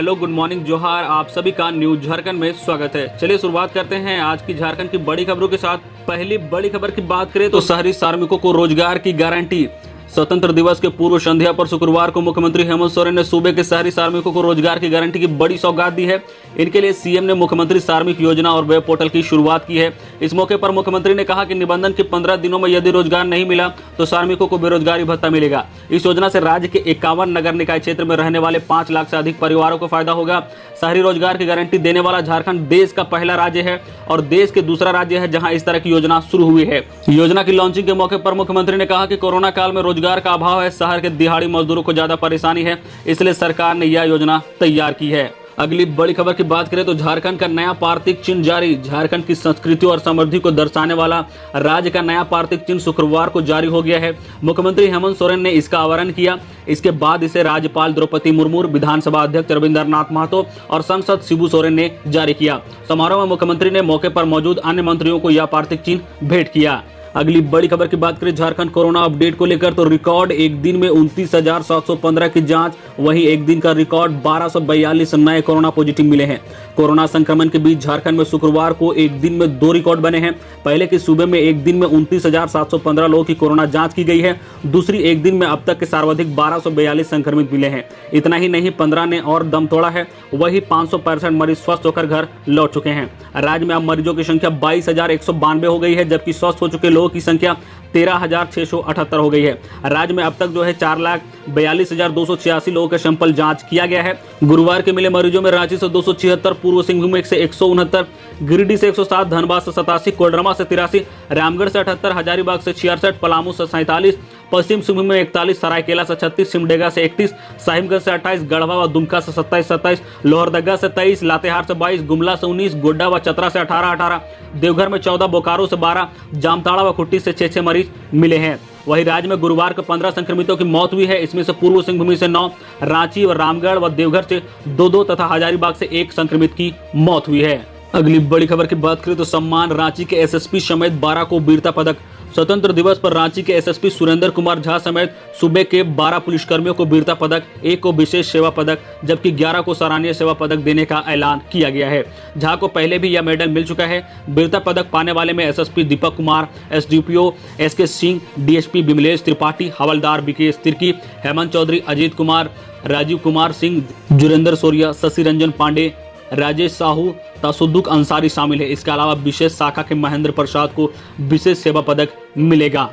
Hello, good morning, जोहार। आप सभी का न्यूज झारखंड में स्वागत है। चलिए शुरुआत करते हैं आज की झारखंड की बड़ी खबरों के साथ। पहली बड़ी खबर की बात करें तो शहरी श्रमिकों को रोजगार की गारंटी। स्वतंत्र दिवस के पूर्व संध्या पर शुक्रवार को मुख्यमंत्री हेमंत सोरेन ने सूबे के शहरी श्रमिकों को रोजगार की गारंटी की बड़ी सौगात दी है। इनके लिए सीएम ने मुख्यमंत्री श्रमिक योजना और वेब पोर्टल की शुरुआत की है। इस मौके पर मुख्यमंत्री ने कहा कि निबंधन के 15 दिनों में यदि रोजगार नहीं मिला तो श्रमिकों को बेरोजगारी भत्ता मिलेगा। इस योजना से राज्य के 51 नगर निकाय क्षेत्र में रहने वाले 5 लाख से अधिक परिवारों को फायदा होगा। शहरी रोजगार की गारंटी देने वाला झारखंड देश का पहला राज्य है और देश के दूसरा राज्य है जहां इस तरह की योजना शुरू हुई है। योजना की लॉन्चिंग के मौके पर मुख्यमंत्री ने कहा कि कोरोना काल में रोजगार का अभाव है, शहर के दिहाड़ी मजदूरों को ज्यादा परेशानी है, इसलिए सरकार ने यह योजना तैयार की है। अगली बड़ी खबर की बात करें तो झारखंड का नया पार्थिव चिन्ह जारी। झारखंड की संस्कृति और समृद्धि को दर्शाने वाला राज्य का नया पार्थिव चिन्ह शुक्रवार को जारी हो गया है। मुख्यमंत्री हेमंत सोरेन ने इसका अनावरण किया। इसके बाद इसे राज्यपाल द्रौपदी मुर्मू, विधानसभा अध्यक्ष रविंद्रनाथ महतो और सांसद शिबू सोरेन ने जारी किया। समारोह में मुख्यमंत्री ने मौके पर मौजूद अन्य मंत्रियों को यह पार्थिव चिन्ह भेंट किया। अगली बड़ी खबर की बात करें झारखंड कोरोना अपडेट को लेकर तो रिकॉर्ड एक दिन में 29,715 की जांच, वहीं एक दिन का रिकॉर्ड 1242 नए कोरोना पॉजिटिव मिले हैं। कोरोना संक्रमण के बीच झारखंड में शुक्रवार को एक दिन में 2 रिकॉर्ड बने हैं। पहले के सूबे में एक दिन में 29,715 लोगों की कोरोना जांच की गई है। दूसरी एक दिन में अब तक के सर्वाधिक 1242 संक्रमित मिले हैं। इतना ही नहीं, 15 ने और दम तोड़ा है। वही 565 मरीज स्वस्थ होकर घर लौट चुके हैं। राज्य में अब मरीजों की संख्या 22,192 हो गई है, जबकि स्वस्थ हो चुके लोगों की संख्या 13,678 हो गई है। राज्य में अब तक 4,42,286 लोगों का सैंपल जांच किया गया है। गुरुवार के मिले मरीजों में रांची से 276, पूर्व सिंहभूम से 169, गिरिडीह से 107, धनबाद से 87, कोडरमा से 83, रामगढ़ से 78, हजारीबाग से 66, पलामू से 47, पश्चिम सिंहभूम में 41, सरायकेला से 36, सिमडेगा से 31, साहिबगंज से 28, गढ़वा व दुमका से 27, लोहरदगा से 23, लातेहार से 22, गुमला से 19, गोड्डा व चतरा से 18, देवघर में 14, बोकारो से 12, जामताड़ा व खुट्टी से 6 मरीज मिले हैं। वहीं राज्य में गुरुवार को 15 संक्रमितों की मौत हुई है। इसमें से पूर्व सिंहभूम से 9, रांची व रामगढ़ व देवघर से 2 तथा हजारीबाग से 1 संक्रमित की मौत हुई है। अगली बड़ी खबर की बात करें तो सम्मान, रांची के एसएसपी समेत 12 को वीरता पदक। स्वतंत्र दिवस पर रांची के एसएसपी सुरेंद्र कुमार झा समेत सूबे के 12 पुलिसकर्मियों को वीरता पदक, 1 को विशेष सेवा पदक जबकि 11 को सराहनीय सेवा पदक देने का ऐलान किया गया है। झा को पहले भी यह मेडल मिल चुका है। वीरता पदक पाने वाले में SSP Deepak Kumar, SDPO SK Singh, DSP Vimlesh Tripathi, हवलदार बीकेएस तिर्की, हेमंत चौधरी, अजीत कुमार, राजीव कुमार सिंह, जुरेंद्र सोरिया, शशि रंजन पांडे, राजेश साहू, तासुद्दुक अंसारी शामिल है। इसके अलावा विशेष शाखा के महेंद्र प्रसाद को विशेष सेवा पदक मिलेगा।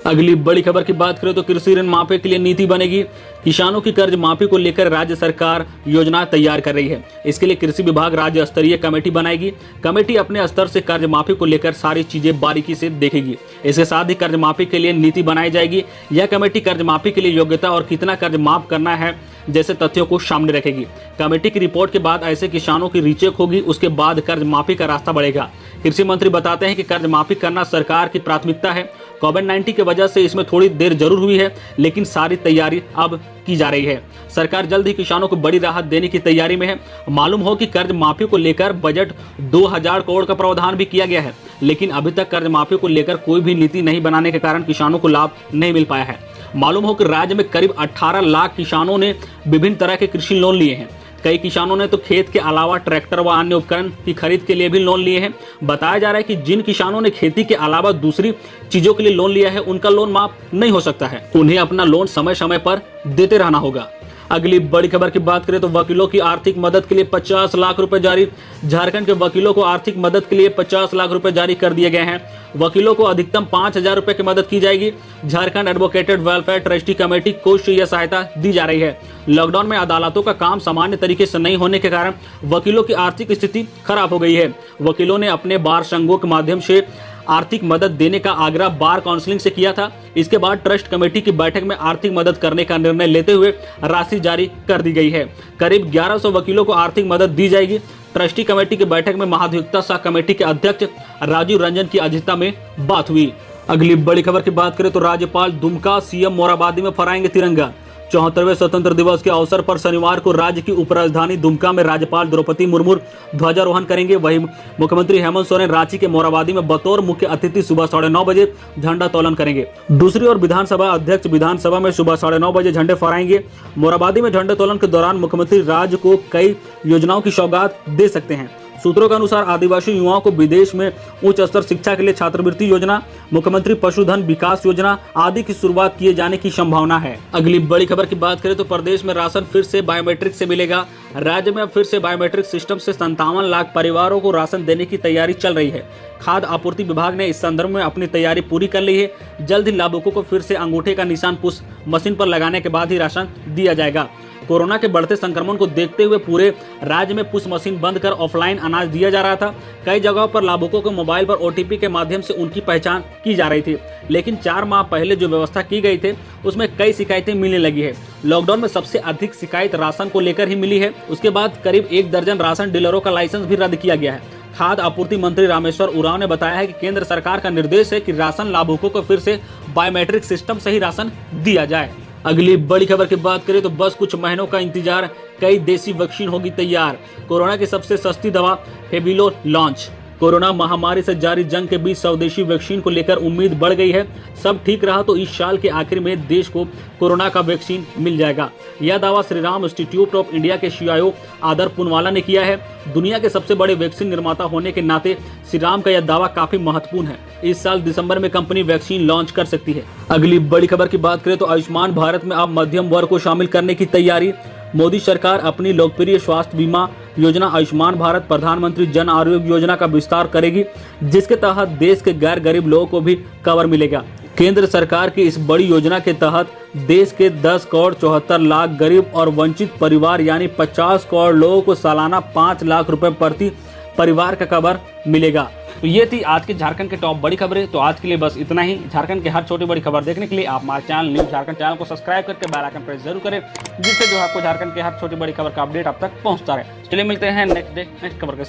अगली बड़ी खबर की बात करें तो कृषि ऋण माफी के लिए नीति बनेगी। किसानों की कर्ज माफी को लेकर राज्य सरकार योजना तैयार कर रही है। इसके लिए कृषि विभाग राज्य स्तरीय कमेटी बनाएगी। कमेटी अपने स्तर से कर्ज माफी को लेकर सारी चीजें बारीकी से देखेगी। इसके साथ ही कर्ज माफी के लिए नीति बनाई जाएगी। यह कमेटी कर्ज माफी के लिए योग्यता और कितना कर्ज माफ करना है जैसे तथ्यों को सामने रखेगी। कमेटी की रिपोर्ट के बाद ऐसे किसानों की रीचेक होगी, उसके बाद कर्ज माफी का रास्ता बढ़ेगा। कृषि मंत्री बताते हैं कि कर्ज माफी करना सरकार की प्राथमिकता है। कोविड-19 की वजह से इसमें थोड़ी देर जरूर हुई है, लेकिन सारी तैयारी अब की जा रही है। सरकार जल्द ही किसानों को बड़ी राहत देने की तैयारी में है। मालूम हो कि कर्ज माफी को लेकर बजट 2000 करोड़ का प्रावधान भी किया गया है, लेकिन अभी तक कर्ज माफी को लेकर कोई भी नीति नहीं बनाने के कारण किसानों को लाभ नहीं मिल पाया है। मालूम हो कि राज्य में करीब 18 लाख किसानों ने विभिन्न तरह के कृषि लोन लिए हैं। कई किसानों ने तो खेत के अलावा ट्रैक्टर व अन्य उपकरण की खरीद के लिए भी लोन लिए हैं। बताया जा रहा है कि जिन किसानों ने खेती के अलावा दूसरी चीजों के लिए लोन लिया है उनका लोन माफ नहीं हो सकता है। उन्हें अपना लोन समय समय पर देते रहना होगा। अगली बड़ी खबर की बात करें तो वकीलों की आर्थिक मदद के लिए 50 लाख रुपए जारी। झारखंड के वकीलों को आर्थिक मदद के लिए 50 लाख रुपए जारी कर दिए गए हैं। वकीलों को अधिकतम 5,000 रुपए की मदद की जाएगी। Jharkhand advocated welfare trustee committee को यह सहायता दी जा रही है। लॉकडाउन में अदालतों का काम सामान्य तरीके से नहीं होने के कारण वकीलों की आर्थिक स्थिति खराब हो गई है। वकीलों ने अपने बार संघों के माध्यम से आर्थिक मदद देने का आग्रह बार काउंसिलिंग से किया था। इसके बाद ट्रस्ट कमेटी की बैठक में आर्थिक मदद करने का निर्णय लेते हुए राशि जारी कर दी गई है। करीब 1100 वकीलों को आर्थिक मदद दी जाएगी। ट्रस्टी कमेटी की बैठक में महाधिवक्ता सह कमेटी के अध्यक्ष राजीव रंजन की अध्यक्षता में बात हुई। अगली बड़ी खबर की बात करें तो राज्यपाल दुमका, सीएम मोराबादी में फहराएंगे तिरंगा। 74वें स्वतंत्र दिवस के अवसर पर शनिवार को राज्य की उपराजधानी दुमका में राज्यपाल द्रौपदी मुर्मू ध्वजारोहण करेंगे। वहीं मुख्यमंत्री हेमंत सोरेन रांची के मोराबादी में बतौर मुख्य अतिथि सुबह 9:30 बजे झंडा तोलन करेंगे। दूसरी ओर विधानसभा अध्यक्ष विधानसभा में सुबह 9:30 बजे झंडे फहराएंगे। मोराबादी में झंडे तोलन के दौरान मुख्यमंत्री राज्य को कई योजनाओं की सौगात दे सकते हैं। सूत्रों के अनुसार आदिवासी युवाओं को विदेश में उच्च स्तर शिक्षा के लिए छात्रवृत्ति योजना, मुख्यमंत्री पशुधन विकास योजना आदि की शुरुआत किए जाने की संभावना है। अगली बड़ी खबर की बात करें तो प्रदेश में राशन फिर से बायोमेट्रिक से मिलेगा। राज्य में अब फिर से बायोमेट्रिक सिस्टम से 57 लाख परिवारों को राशन देने की तैयारी चल रही है। खाद्य आपूर्ति विभाग ने इस संदर्भ में अपनी तैयारी पूरी कर ली है। जल्द ही लाभुकों को फिर से अंगूठे का निशान पुश मशीन पर लगाने के बाद ही राशन दिया जाएगा। कोरोना के बढ़ते संक्रमण को देखते हुए पूरे राज्य में पुश मशीन बंद कर ऑफलाइन अनाज दिया जा रहा था। कई जगहों पर लाभुकों के मोबाइल पर ओटीपी के माध्यम से उनकी पहचान की जा रही थी, लेकिन 4 माह पहले जो व्यवस्था की गई थी उसमें कई शिकायतें मिलने लगी है। लॉकडाउन में सबसे अधिक शिकायत राशन को लेकर ही मिली है। उसके बाद करीब 1 दर्जन राशन डीलरों का लाइसेंस भी रद्द किया गया है। खाद्य आपूर्ति मंत्री रामेश्वर उरांव ने बताया है कि केंद्र सरकार का निर्देश है कि राशन लाभुकों को फिर से बायोमेट्रिक सिस्टम से ही राशन दिया जाए। अगली बड़ी खबर की बात करें तो बस कुछ महीनों का इंतजार, कई देसी वैक्सीन होगी तैयार। कोरोना की सबसे सस्ती दवा फेविलो लॉन्च। कोरोना महामारी से जारी जंग के बीच स्वदेशी वैक्सीन को लेकर उम्मीद बढ़ गई है। सब ठीक रहा तो इस साल के आखिर में देश को कोरोना का वैक्सीन मिल जाएगा। यह दावा श्रीराम इंस्टीट्यूट ऑफ इंडिया के सीईओ आदर पूनवाला ने किया है। दुनिया के सबसे बड़े वैक्सीन निर्माता होने के नाते श्रीराम का यह दावा काफी महत्वपूर्ण है। इस साल दिसंबर में कंपनी वैक्सीन लॉन्च कर सकती है। अगली बड़ी खबर की बात करें तो आयुष्मान भारत में अब मध्यम वर्ग को शामिल करने की तैयारी। मोदी सरकार अपनी लोकप्रिय स्वास्थ्य बीमा योजना आयुष्मान भारत प्रधानमंत्री जन आरोग्य योजना का विस्तार करेगी, जिसके तहत देश के गैर गरीब लोगों को भी कवर मिलेगा। केंद्र सरकार की इस बड़ी योजना के तहत देश के 10 करोड़ 74 लाख गरीब और वंचित परिवार यानी 50 करोड़ लोगों को सालाना 5 लाख रुपए प्रति परिवार का कवर मिलेगा। तो ये थी आज की झारखंड के टॉप बड़ी खबरें। तो आज के लिए बस इतना ही। झारखंड के हर छोटी बड़ी खबर देखने के लिए आप हमारे चैनल न्यूज़ झारखंड चैनल को सब्सक्राइब करके बेल आइकन प्रेस जरूर करें, जिससे जो आपको झारखंड के हर छोटी बड़ी खबर का अपडेट अब तक पहुंचता रहे। चलिए मिलते हैं नेक्स्ट खबर के साथ।